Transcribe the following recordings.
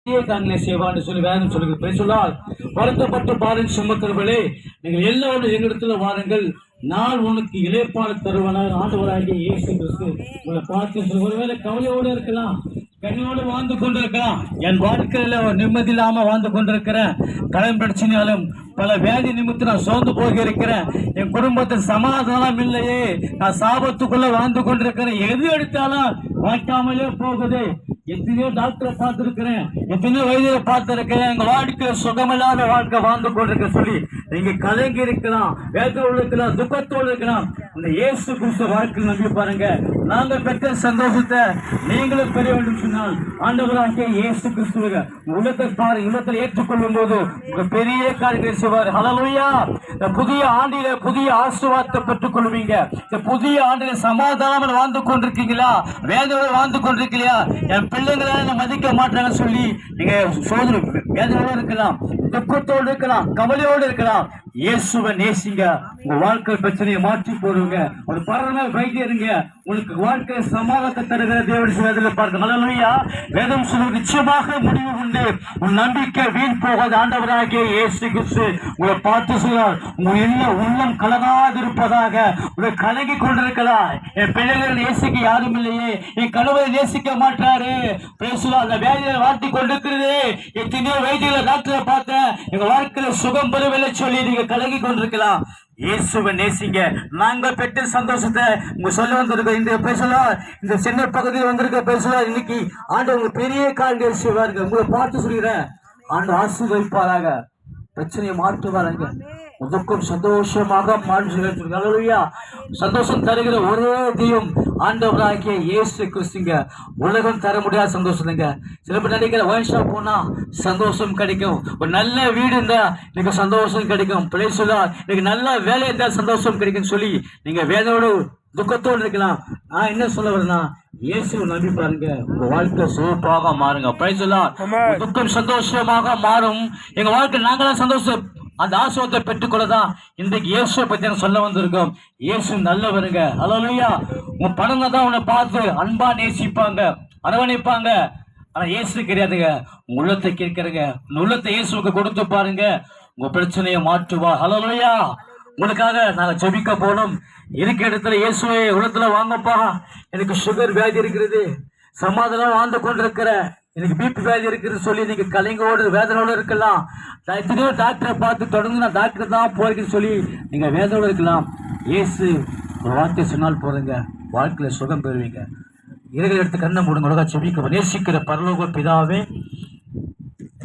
காரியங்களை செய்வான்னு சொல்லி வேதம் சொல்லுங்க. பேசலால் வருத்தப்பட்டு பாருங்க சுமக்கிறவர்களே, நீங்கள் எல்லாரும் எங்களிடத்துல வாருங்கள், நான் உனக்கு இளைப்பாறு தருவனாக ஆண்டவராகிய இயேசு கிறிஸ்து உங்களை பார்த்து ஒருவேளை கவலையோடு இருக்கலாம், கனியோடு வாழ்ந்து கொண்டிருக்கலாம், என் வாழ்க்கையில நிம்மதி இல்லாம வாழ்ந்து கொண்டிருக்கிறேன், கடன் பிரச்சனையாலும் பல வேதி நிமித்தம் நான் சோர்ந்து போக இருக்கிறேன், என் குடும்பத்தில் சமாதானம் இல்லையே, நான் சாபத்துக்குள்ள வாழ்ந்து கொண்டிருக்கிறேன், எது எடுத்தாலும் வாய்க்காமலே போகுது, எத்தனையோ டாக்டரை பார்த்திருக்கிறேன், எத்தனையோ வைத்தியரை பார்த்திருக்கிறேன், எங்க வாழ்க்கை சுகமில்லாத வாழ்க்கை வாழ்ந்து கொண்டிருக்க சொல்லி நீங்க கலங்கி இருக்கலாம், வேதனையோடு இருக்கலாம், துக்கத்தோடு இருக்கலாம். இந்த இயேசு கிறிஸ்து வாழ்க்கையில் நம்பி பாருங்க, நாங்க பெற்ற சந்தோஷத்தை நீங்களும் பெற வேண்டும் சொன்னால் ஆண்டவராகிய இயேசு கிறிஸ்துவ உள்ளத்தை பாரு, உள்ளத்தில் ஏற்றுக்கொள்ளும் போது உங்க பெரிய காரியங்களை செய்வார். ஹல்லேலூயா. இந்த புதிய ஆண்டில புதிய ஆசீர்வாதத்தை பெற்றுக் கொள்வீங்க. இந்த புதிய ஆண்டில சமாதானம் வாழ்ந்து கொண்டிருக்கீங்களா, வேதனையோடு வாழ்ந்து கொண்டிருக்கீங்களா, என் பிள்ளைங்களை மதிக்க மாட்டாங்கன்னு சொல்லி நீங்க சோதனை வேதனையோடு இருக்கலாம், துக்கத்தோடு இருக்கலாம், கவலையோடு இருக்கலாம். இயேசுவை நேசிங்க, உங்க வாழ்க்கை பிரச்சனையை மாற்றி போடுங்க, ஒரு பரவ வைத்தியருங்க, உங்களுக்கு வாழ்க்கை சமாதானத்தை தருகிற தேவனுடைய வேதத்தில் பார்க்க. ஹல்லேலூயா. வேதம் சொல்வது நிச்சயமாக முடிவு உண்டு, உன் நம்பிக்கை வீண் போகாது. ஆண்டவராகிய இயேசு கிறிஸ்து உங்களை பார்த்து சொல்றார், உங்க உள்ளம் கலங்காது இருப்பதாக. உங்களை கலங்கி கொண்டிருக்கலாம், என் பிள்ளைகளை நேசிக்க யாரும் இல்லையே, என் கணவரை நேசிக்க மாட்டாரு, அந்த வேலையை வாழ்த்தி கொண்டிருக்கிறது, எத்தனையோ வைத்தியர்களை டாக்டரை பார்த்தேன், எங்க வாழ்க்கையில சுகம் பெறவில்லை சொல்லி நீங்க கலங்கி கொண்டிருக்கலாம். இயேசுவை நேசிங்க. நாங்க பெற்ற சந்தோஷத்தை உங்க சொல்ல வந்திருக்க இந்த பேசலாம், இந்த சின்ன பகுதியில் வந்திருக்க பேசலாம். இன்னைக்கு ஆண்டவர் பெரிய காரியங்கள் செய்வார்கள். உங்களை பார்த்து சொல்கிறேன், ஆண்டு ஆசீர்வதிப்பாராக, பிரச்சனையை மாற்றுவாராங்க, உதக்கும் சந்தோஷமாக மாற்றுகிறார். சந்தோஷம் தருகிற ஒரே தெய்வம் ஆண்டவராகிய இயேசு கிறிஸ்துங்க. உலகம் தர முடியாத சந்தோஷம் இல்லைங்க. சில பேர் நினைக்கிற ஒயின் ஷாப் போனா சந்தோஷம் கிடைக்கும், ஒரு நல்ல வீடு இருந்தா நீங்க சந்தோஷம் கிடைக்கும், பிள்ளைங்களா நீங்க நல்ல வேலை இருந்தா சந்தோஷம் கிடைக்கும் சொல்லி நீங்க வேலையோடு துக்கத்தோடு இருக்கலாம். நான் என்ன சொல்ல வரேன்னா, இயேசுவை நம்பி பாருங்க, உங்க வாழ்க்கை சிறப்பாக மாறுங்க. பிரைஸ்லாம் துக்கம் சந்தோஷமாக மாறும். எங்க வாழ்க்கை நாங்களாம் சந்தோஷம் அந்த ஆசீர்வாதத்தை பெற்றுக்கொள்ளதான் இன்றைக்கு இயேசுவை பத்தி சொல்ல வந்திருக்கோம். இயேசு நல்லவருங்க. ஹல்லேலூயா. உன் பணங்க தான் உன்னை பார்த்து அன்பா நேசிப்பாங்க, அரவணைப்பாங்க. ஆனா இயேசு கிடையாதுங்க. உங்க உள்ளத்தை கேட்கிறங்க, உங்க உள்ளத்தை இயேசுக்கு கொடுத்து பாருங்க, உங்க பிரச்சனையை மாற்றுவா. ஹல்லேலூயா. உங்களுக்காக நாங்க ஜெபிக்க போனோம். இருக்க இடத்துல இயேசுவை உள்ளத்துல வாங்கப்பா, எனக்கு சுகர் வியாதி இருக்கிறது, சமாதானம் வாழ்ந்து கொண்டிருக்கிற, எனக்கு பிபி வியாதி இருக்குது சொல்லி நீங்க கலைங்கோடு வேதனோடு இருக்கலாம். நான் எத்தனையோ டாக்டரை பார்த்து தொடர்ந்து நான் டாக்டர் தான் போறேன்னு சொல்லி நீங்க வேதனோடு இருக்கலாம். இயேசு ஒரு வார்த்தை சொன்னால் போறீங்க, வாழ்க்கையில சுகம் பெறுவீங்க. இரவு எடுத்து கண்ணை மூடுங்க. உலக செபிக்க நேசிக்கிற பரலோக பிதாவே,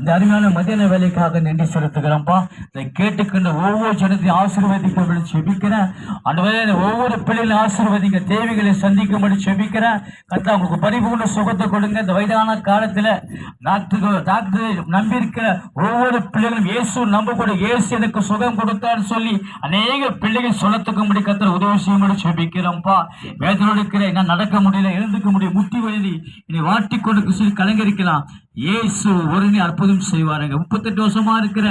இந்த அருமையான மதியான வேலைக்காக நன்றி செலுத்துகிறோம்ப்பா. இதை கேட்டுக்கின்ற ஒவ்வொரு ஜனத்தையும் ஆசீர்வதிக்க செபிக்கிறேன். அந்த ஒவ்வொரு பிள்ளைகளும் ஆசீர்வதிங்க, தேவைகளை சந்திக்கும்படி செபிக்கிறேன். கர்த்தா உங்களுக்கு பரிபூர்ண சுகத்தை கொடுங்க. இந்த வயதான காலத்துல டாக்டர் நம்பி இருக்கிற ஒவ்வொரு பிள்ளைகளும் இயேசு நம்பக்கூடிய, இயேசு எனக்கு சுகம் கொடுத்தான்னு சொல்லி அநேக பிள்ளைகள் சொல்லத்துக்கும்படி கர்த்தர் உதவி செய்யும்படி செபிக்கிறோம்ப்பா. வேதனோடு இருக்கிற என்ன நடக்க முடியல, எழுந்துக்க முடியும், முட்டி வழி என்னை வாட்டி கொண்டு சொல்லி கலங்கரிக்கலாம். இயேசு ஒரு அற்புதம் செய்வாருங்க. 38 வருஷமா இருக்கிற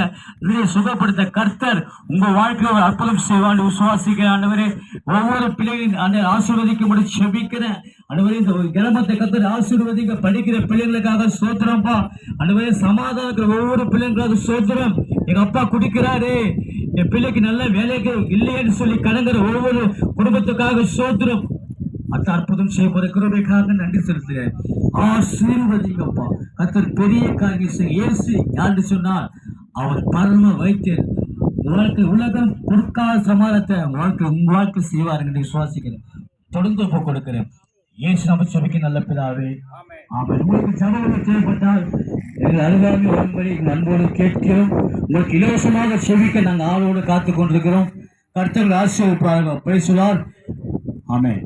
சுகப்படுத்த கர்த்தர் உங்க வாழ்க்கையில் அற்புதம் செய்வார் விசுவாசிக்கிற ஆண்டவரே. ஒவ்வொரு பிள்ளைகளின் அந்த ஆசீர்வதிக்கும்படி செபிக்கிறேன். ஆண்டவரே, இந்த கிராமத்தை கர்த்தர் ஆசீர்வதிக்க, படிக்கிற பிள்ளைகளுக்காக சோத்திரம்ப்பா. ஆண்டவரே, சமாதானம் ஒவ்வொரு பிள்ளைங்களுக்காக சோத்திரம். எங்க அப்பா குடிக்கிறாரு, என் பிள்ளைக்கு நல்ல வேலைக்கு இல்லையேன்னு சொல்லி கடங்கிற ஒவ்வொரு குடும்பத்துக்காக சோத்திரம். அந்த அற்புதம் செய்ய கிருபைக்காக நன்றி செலுத்துகிறேன். ஆசீர்வதிங்கப்பா. கர்த்தர் பெரிய காரியம் இயேசு யாரு சொன்னார், அவர் பரம வைத்தியர். வாழ்க்கை உலகம் கொடுக்காத சமாதானத்தை உங்க வாழ்க்கை செய்வாருங்க. விசுவாசிக்கிறேன், தொடர்ந்து ஒப்பு கொடுக்கிறேன். இயேசு நம்ம செபிக்க நல்ல பிதாவே, ஆமென். உங்களுக்கு ஜெபம் தேவைப்பட்டால் எங்கள் அருகாமை வரும்படி அன்போடு கேட்கிறோம். உங்களுக்கு இலவசமாக செபிக்க நாங்கள் ஆளோடு காத்து கொண்டிருக்கிறோம். கர்த்தர் ஆசீர்வதிப்பார்கள். Praise the Lord. ஆமென்.